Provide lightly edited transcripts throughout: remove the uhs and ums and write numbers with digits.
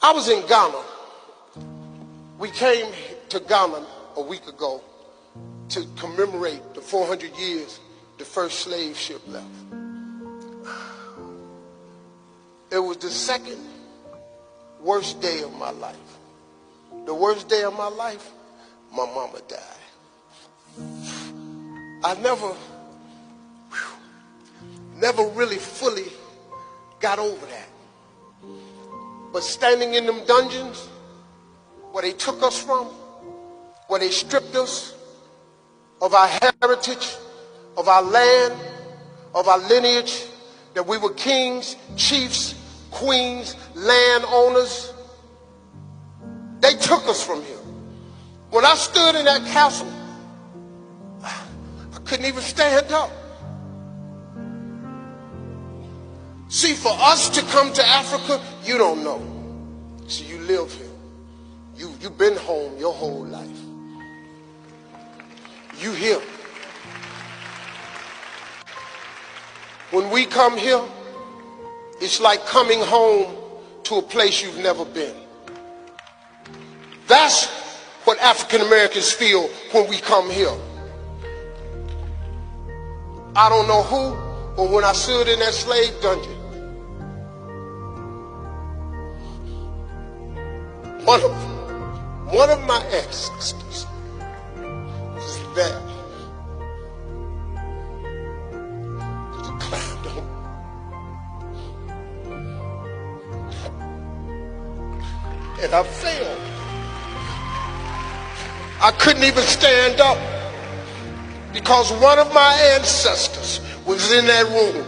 I was in Ghana. We came to Ghana a week ago to commemorate the 400 years the first slave ship left. It was the second worst day of my life. The worst day of my life, my mama died. I never really fully got over that. But standing in them dungeons where they took us from, where they stripped us of our heritage, of our land, of our lineage, that we were kings, chiefs, queens, landowners. They took us from here. When I stood in that castle, I couldn't even stand up. See, for us to come to Africa, you don't know. See, you live here. You've been home your whole life. You here. When we come here, it's like coming home to a place you've never been. That's what African Americans feel when we come here. I don't know who, but when I stood in that slave dungeon, one of my ancestors was there. He climbed on me. And I fell. I couldn't even stand up because one of my ancestors was in that room.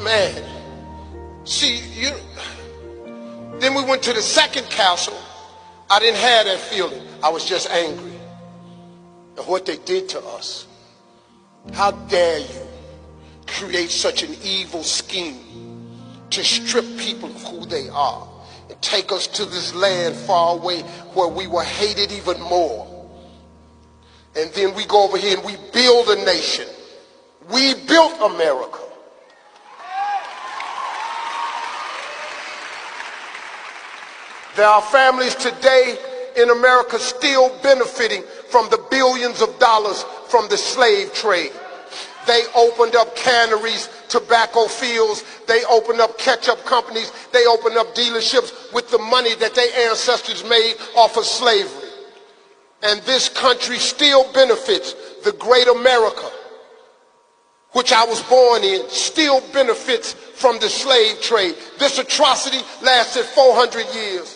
Man, see, then we went to the second castle. I didn't have that feeling. I was just angry at what they did to us. How dare you create such an evil scheme to strip people of who they are and take us to this land far away where we were hated even more. And then we go over here and we build a nation. We built America. There are families today in America still benefiting from the billions of dollars from the slave trade. They opened up canneries, tobacco fields, they opened up ketchup companies, they opened up dealerships with the money that their ancestors made off of slavery. And this country still benefits. The great America, which I was born in, still benefits from the slave trade. This atrocity lasted 400 years.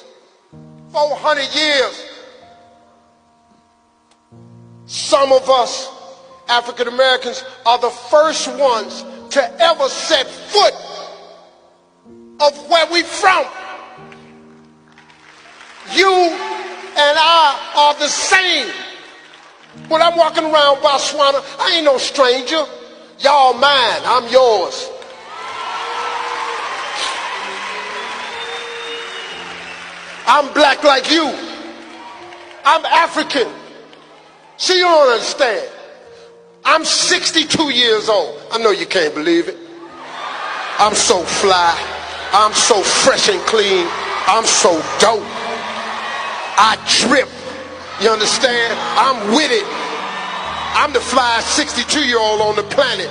400 years. Some of us, African Americans, are the first ones to ever set foot of where we from. You and I are the same. When I'm walking around Botswana, I ain't no stranger. Y'all mine, I'm yours. I'm black like you. I'm African. See, you don't understand. I'm 62 years old. I know you can't believe it. I'm so fly. I'm so fresh and clean. I'm so dope. I drip. You understand? I'm with it. I'm the flyest 62-year-old on the planet.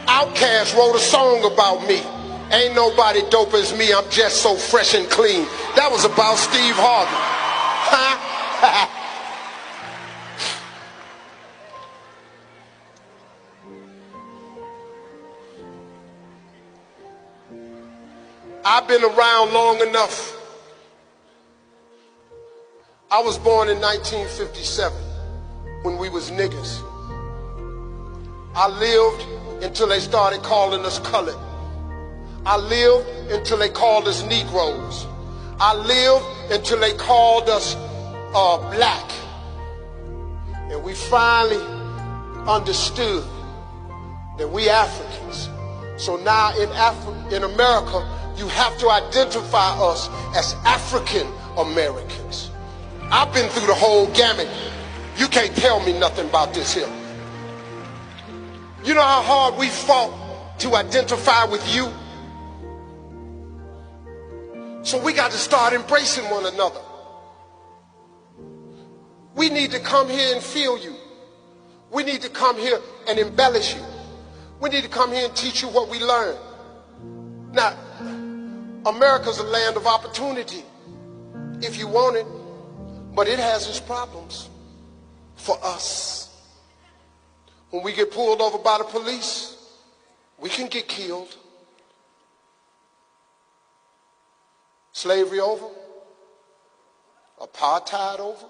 Outkast wrote a song about me. Ain't nobody dope as me, I'm just so fresh and clean. That was about Steve Harvey. Huh? I've been around long enough. I was born in 1957 when we was niggas. I lived until they started calling us colored. I lived until they called us Negroes. I lived until they called us black. And we finally understood that we Africans. So now in America, you have to identify us as African Americans. I've been through the whole gamut. You can't tell me nothing about this here. You know how hard we fought to identify with you. So we got to start embracing one another. We need to come here and feel you. We need to come here and embellish you. We need to come here and teach you what we learned. Now, America's a land of opportunity if you want it, but it has its problems for us. When we get pulled over by the police, we can get killed. Slavery over, apartheid over,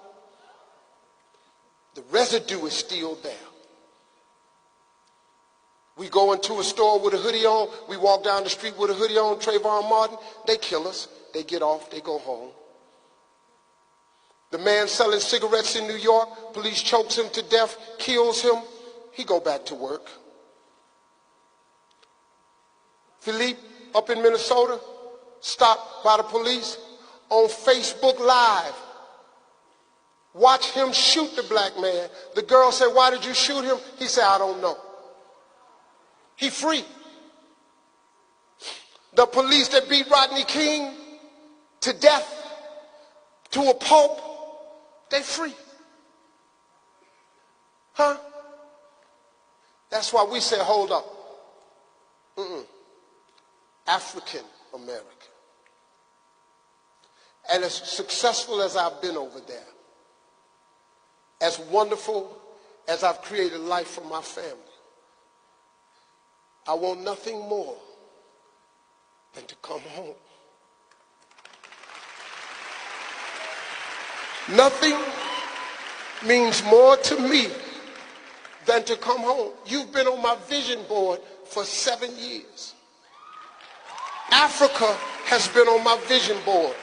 the residue is still there. We go into a store with a hoodie on, we walk down the street with a hoodie on, Trayvon Martin, they kill us, they get off, they go home. The man selling cigarettes in New York, police chokes him to death, kills him, he go back to work. Philippe up in Minnesota, stopped by the police on Facebook Live. Watch him shoot the black man. The girl said, "Why did you shoot him?" He said, "I don't know." He free. The police that beat Rodney King to death, to a pulp, they free. Huh? That's why we say, hold up. African American. And as successful as I've been over there, as wonderful as I've created life for my family, I want nothing more than to come home. Nothing means more to me than to come home. You've been on my vision board for 7 years. Africa has been on my vision board